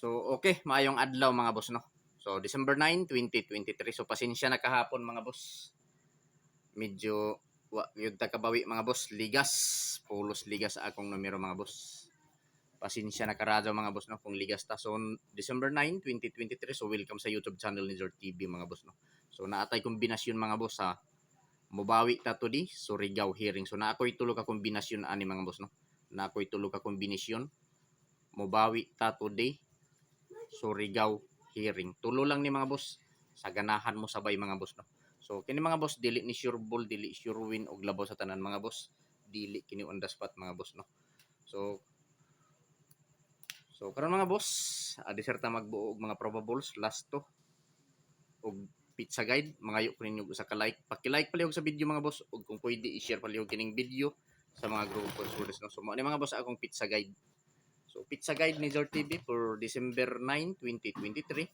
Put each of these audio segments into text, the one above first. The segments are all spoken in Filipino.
So, okay, maayong adlaw mga boss, no? So, December 9, 2023. So, pasensya na kahapon mga boss. Medyo yun kabawi mga boss. Ligas. Pulos ligas akong numero mga boss. Pasensya na karado mga boss, no? Kung ligas ta. So, December 9, 2023. So, welcome sa YouTube channel ni Zord TV mga boss, no? So, naatay kombinasyon mga boss ha. Mubawi ta to di Surigao hearing. So, na ako'y tulog ka kombinasyon ani mga boss, no? Na ako'y tulog ka kombinasyon. Mubawi ta today Surigao hearing. Tulo lang ni mga boss. Sa ganahan mo sabay mga boss, no. So kini mga boss dili ni sure ball, dili sure win og labaw sa tanan mga boss. Dili kini on the spot mga boss, no. So karon mga boss, diserta magbuo og mga probables last to og pizza guide. Mangayo ko ninyo sa ka-like. Paki-like palihog sa video mga boss og kung pwede i-share palihog kining video sa mga grupo no. So mo ni mga boss akong pizza guide. So, pizza guide ni Zord TV for December 9, 2023.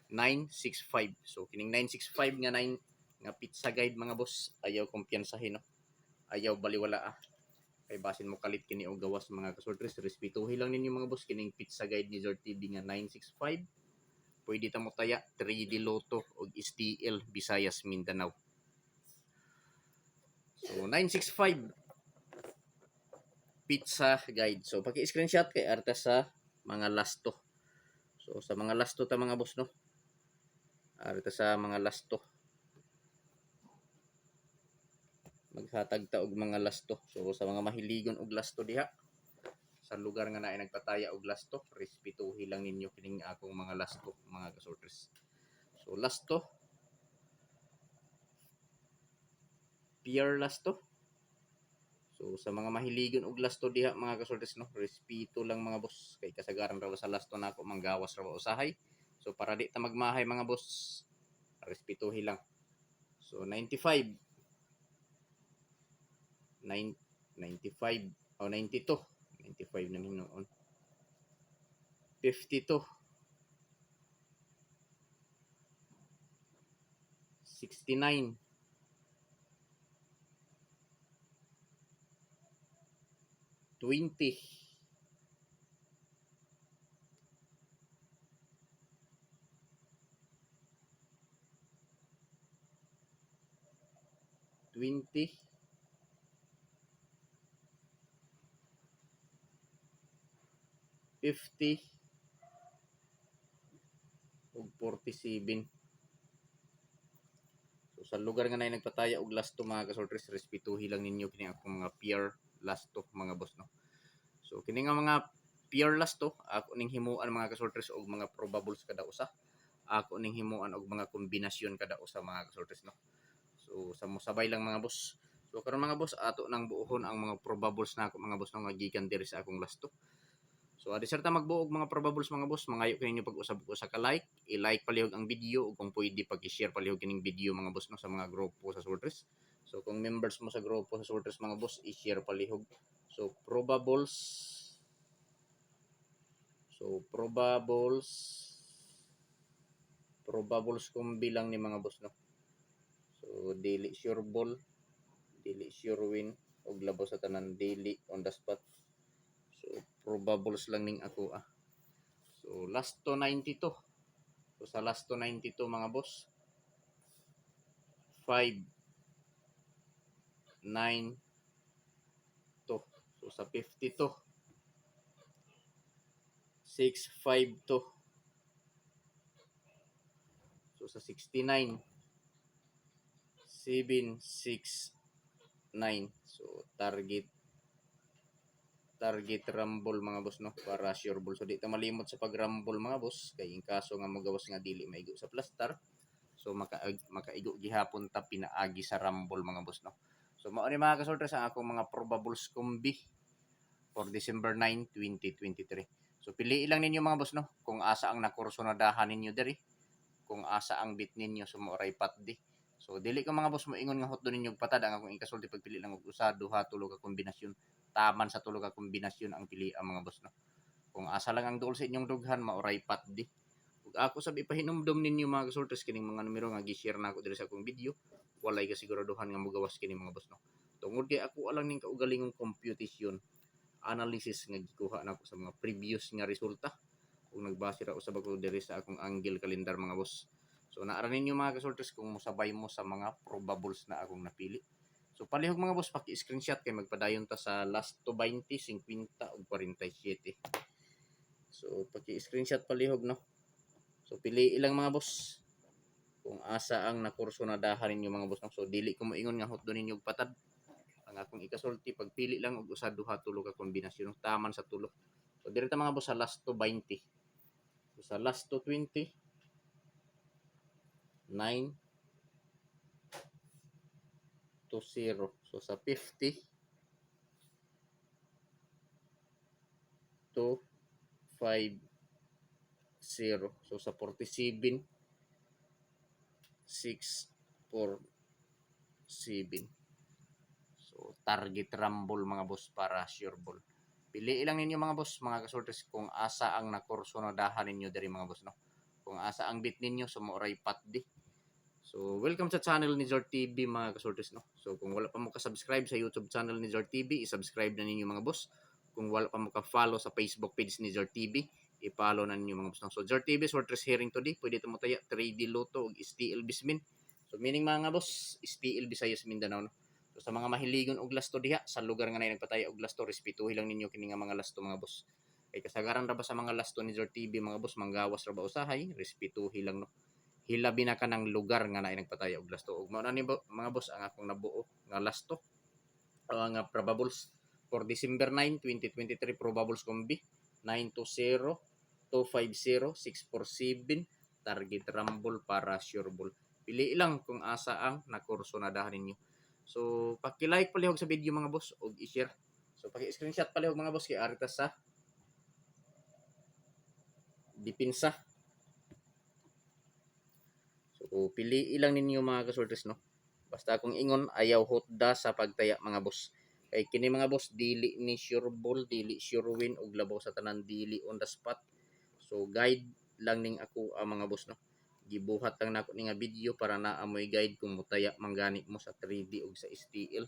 965. So, kining 965 nga 9 nga pizza guide mga boss. Ayaw kumpiyansahin, no? Ayaw baliwala Kay basin mo kalit kini og gawas mga kasortres. Respetuhin lang ninyo mga boss kining pizza guide ni Zord TV nga 965. Pwede ta mo taya 3D Lotto og STL Visayas Mindanao. So, 965 pizza guide. So, paki-screenshot kay arta sa mga lasto. So, sa mga lasto ta mga boss, no? Arta sa mga lasto. Maghatag ta og mga lasto. So, sa mga mahiligon og lasto diha, sa lugar nga naay nagpataya og lasto, respetuhi lang ninyo kining akong mga lasto, mga kasortres. So, lasto. Pure lasto. So, sa mga mahiligon og lasto diha mga kasortes, no, respeto lang mga boss kay kasagaran raw sa lasto nako manggawas raw usahay. So, para di ta magmahay mga boss, respetuhi lang. So, 95 95 o 92 95 na noon 52 69 20 20 50 ug 47. So sa lugar nga nay nagpataya og lasto mga kasortres, respetuhi lang ninyo kini akong mga pure lasto mga boss, no. So kini nga mga pure lasto ako ning himuan mga kasortres og mga probables kada usa. Ako ning himuan og mga kombinasyon kada usa mga kasortres, no. So sa mosabay lang mga boss. So karon mga boss ato nang buohon ang mga probables na ako mga boss, no, nga gikan diri sa akong lasto. So, adiserta magbuog mga probables mga boss, mangayo kayo pag-usab ko sa ka-like, i-like palihog ang video, o kung pwede pag-i-share palihog kining video mga boss, no, sa mga grupo sa Sortres. So, kung members mo sa grupo sa Sortres mga boss, i-share palihog. So, probables. So, probables kung bilang ni mga boss, no. So, dili sure ball, dili sure win, og labaw sa tanan, dili on the spot. So, probables lang ning ako So, last to 92. So, sa last to 92 mga boss, 5, 9, 2. So, sa 52, 6, 5, 2. So, sa 69, 7, 6, 9. So, target rumble mga boss, no, para sure ball. So di ta malimot sa pag rumble mga boss kay in kaso nga magawas nga dili maigo sa plastar, so makaigo gihapon ta pinaagi sa rumble mga boss, no. So mao ni mga kasortres ang akong mga probables combi for December 9, 2023. So pili lang ninyo mga boss, no, kung asa ang nakursunadahan ninyo diri, kung asa ang bit ninyo sumuray patdi. So dili ka mga boss mo ingon nga hotdo ninyo patad ang akong ikasulti pagpili lang og usa, duha, tulo ka kombinasyon. Taman sa tulo ka kombinasyon ang pili ang mga boss, no. Kung asa lang ang duol sa inyong dughan, mauray patdi. Ug ako sabi pahinumdom ninyo mga kasortes kining mga numero nga gi-share nako diri sa akong video, walay kasiguraduhan nga mogawas kini mga boss, no. Tungod kay ako alang ning kaugalingong computation analysis nga gikuha nako sa mga previous nga resulta. kung nagbase ra usab ako diri sa akong angle calendar mga boss. So naara ninyo mga kasultes kung musabay mo sa mga probables na akong napili. So palihog mga boss, paki-screenshot kay magpadayon ta sa last to 20, 50 ug 47. So paki-screenshot palihog no. So pili ilang mga boss kung asa ang nakurso na dahan ninyo mga boss no. So dili ko moingon nga hotdo ninyo patad. Ang akong ikasulti pagpili lang og usa duha tulo ka kombinasyon taman sa tulo. So diri ta mga boss sa last to 20. So sa last to 20 9 to 0. So sa 50 to 5 0. So sa 47 6 4 7. So target rumble mga boss para sure ball. Pili lang ninyo mga boss, mga kasultes kung asa ang nakurso na dahan ninyo diri mga boss no. Kung asa ang bit ninyo so moray patdi. So welcome sa channel ni Zord TV mga kasultes no. So kung wala pa mo ka-subscribe sa YouTube channel ni Zord TV, i-subscribe na ninyo mga boss. Kung wala pa mo ka-follow sa Facebook page ni Zord TV, i-follow na ninyo mga boss no. So Zord TV Sortress Hearing today, pwede mo taya 3D Lotto ug STL Bismin. So meaning mga boss, STL Visayas Mindanao no. So sa mga mahiligon og lasto diha sa lugar nga nay nagpataya og lasto, respetuhi lang ninyo kini nga mga lasto mga boss. Kay kasagaran ra ba sa mga lasto ni Zord TV mga boss, manggawas ra ba usahay, respetuhi lang no. Hilabi na ka ng lugar nga nay nagpataya og lasto. Ug mao na ni mga boss ang akong nabuo nga lasto nga probables for December 9, 2023 probables combi 920 250 647 target rumble para sure ball. Pili lang kung asa ang nakurso na dahan ninyo. So paki-like palihog sa video mga boss ug i-share. So paki-screenshot palihog mga boss kay arita sa dipinsa. So pili lang ninyo mga kasultes no. Basta akong ingon ayaw hotda sa pagtaya mga boss. Kay kini mga boss dili ni sure ball, dili sure win ug labaw sa tanan dili on the spot. So guide lang ning ako mga boss no. Gibuhat lang nako ni nga video para naamoy guide kung mutaya manggani mo sa 3D ug sa STL.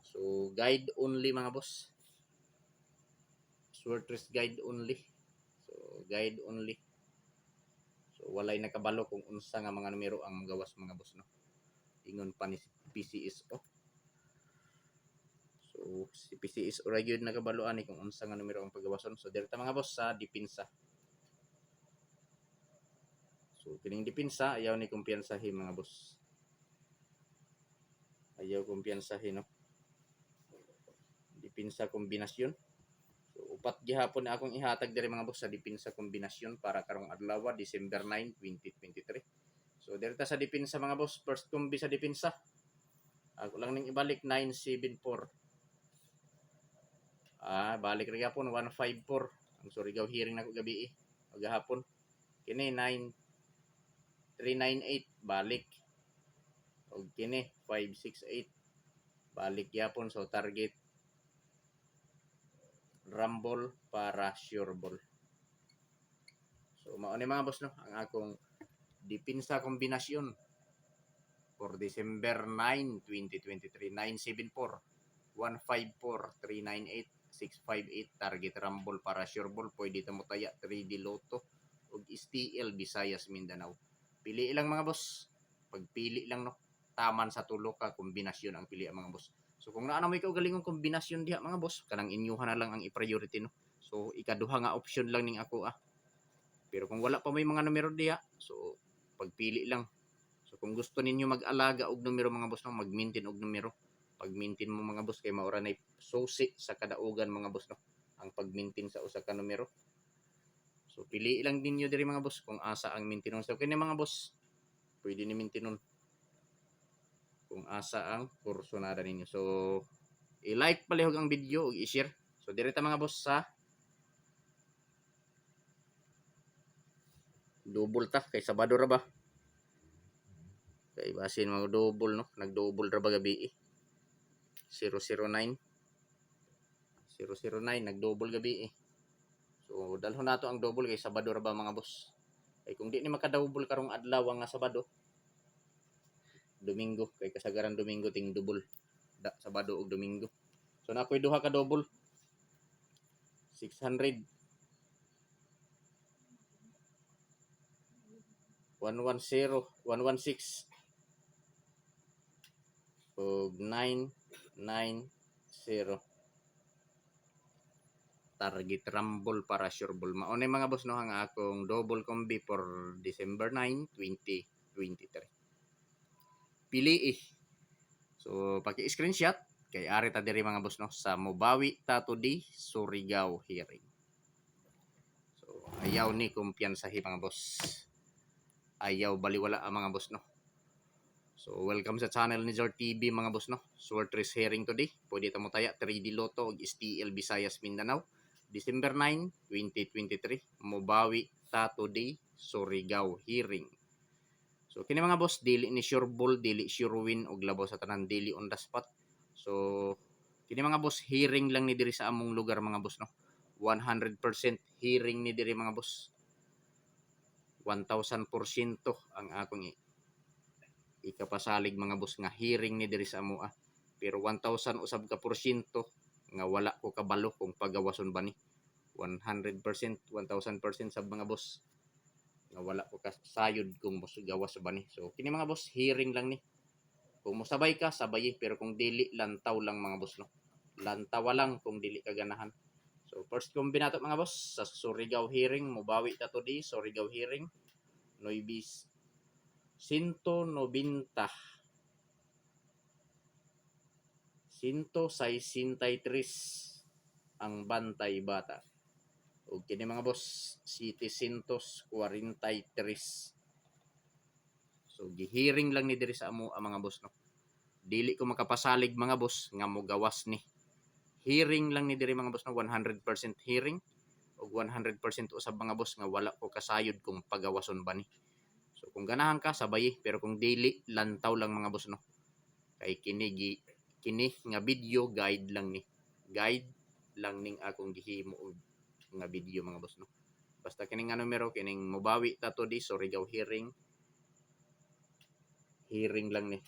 So guide only mga boss. Sortress guide only. So guide only. So walay nakabalo kung unsa nga mga numero ang magawas mga boss no. Ingon pa ni PCSO. So si PCSO ra gyud nakabaloan ni kung unsa nga numero ang pagawason. So direkta mga boss sa dipinsa. So kining dipinsa ayaw ni kumpiyansahin mga boss. Ayaw kumpiyansahin no. Dipinsa kombinasyon. So upat gihapon na akong ihatag diri mga boss sa dipinsa kombinasyon para karong adlaw December 9, 2023. So direkta sa dipinsa mga boss, first kombi sa dipinsa. Ako lang ning ibalik 974. Balik rin yapon 154. Ang Surigao hearing nako gabi gahapon. Kini 9398 balik. Og kini 568 balik yapon. So target rumble para sure ball. So mao ni mga boss no ang akong dipinsa kombinasyon for December 9, 2023 974 154 398 658 target rumble para sure ball. Pwede ta mo taya 3D Lotto ug STL Visayas Mindanao. Pili lang mga boss. Pagpili lang no. Taman sa tulo ka kombinasyon ang pili mga boss. So kung naa na may kaugalingong kombinasyon diha mga boss, kanang inyuhan na lang ang i-priority no. So ikaduha nga option lang ning ako Pero kung wala pa may mga numero diha, so pagpili lang. So kung gusto ninyo mag-alaga og numero mga boss no, mag-maintain og numero. Pag-maintain mo mga boss kay maura na susi sa kadaugan mga boss no. Ang pag-maintain sa usa ka numero. So pili lang ninyo diri mga boss kung asa ang maintenance. So kini mga boss, pwede ni maintenance kung asa ang kursonada ninyo. So i-like palihog ang video ug i-share. So direta mga boss sa double ta kay Sabado ra ba. Kay basin mga double no, nag-double ra ba gabi 009 nag-double gabi So dalhon nato ang double kay Sabado ra ba mga boss. Kay kung di ni maka-double karong adlaw nga Sabado, Domingo kay kasagaran Domingo ting double Sabado ug Domingo. So nakoy duha ka double 600 110, 116 ug 990. Target rumble para sure ball. Mao ni mga boss no ang akong double combi for December 9, 2023. Pili So paki-screenshot kay ari ta diri mga boss no sa Mobawi ta today Surigao hearing. So ayaw ni kumpiyansahi mga boss. Ayaw baliwala ang mga boss no. So welcome sa channel ni Zor TV mga boss no. Sword Race hearing today. Pwede ta mo taya 3D Lotto ug STL Visayas Mindanao. December 9, 2023, Mobawi ta today Surigao hearing. So kini mga boss dili ni sure ball, dili sure win og labaw sa tanan, dili on the spot. So kini mga boss hearing lang ni diri sa among lugar mga boss no. 100% hearing ni diri mga boss. 1000% ang akong ikapasalig mga boss nga hearing ni diri sa amoa. Pero 1000 usab ka porsyento nga wala ko kabalo kung pagawason ba ni. 100%, 1000% sa mga boss nga wala ko kasayod kung gawas ba ni. So kini mga boss hearing lang ni. Kung mosabay ka sabay, pero kung dili lantaw lang mga boss no. Lantawa lang kung dili ka ganahan. So first kombinato mga boss sa Surigao hearing, Mobawi ta today Surigao hearing. Noibis 190 163 ang bantay bata. O kini mga boss 743. So gihearing lang ni diri sa amo ang mga boss no. Dili ko makapasalig mga boss nga mogawas ni. Hearing lang ni diri mga boss no, 100% hearing ug 100% usab mga boss nga wala ko kasayod kung pagawason ba ni. So kung ganahan ka sabay, pero kung dili lantaw lang mga boss no. Kay kini nga video guide lang ni. Guide lang ning akong gihimo nga video mga boss no. Basta kining nga numero kining Mobawi ta today Surigao hearing. Hearing lang ni.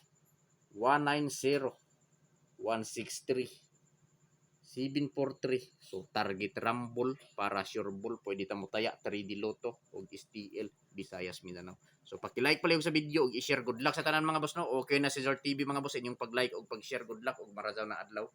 190 163 743. So target rumble para sure ball pwede ta mo taya 3D Lotto ug STL Visayas Mindanao. So paki-like pala sa video ug i-share. Good luck sa tanan mga boss no. Okay na si Zor TV mga boss inyong pag-like ug pag-share. Good luck ug marajaw na adlaw.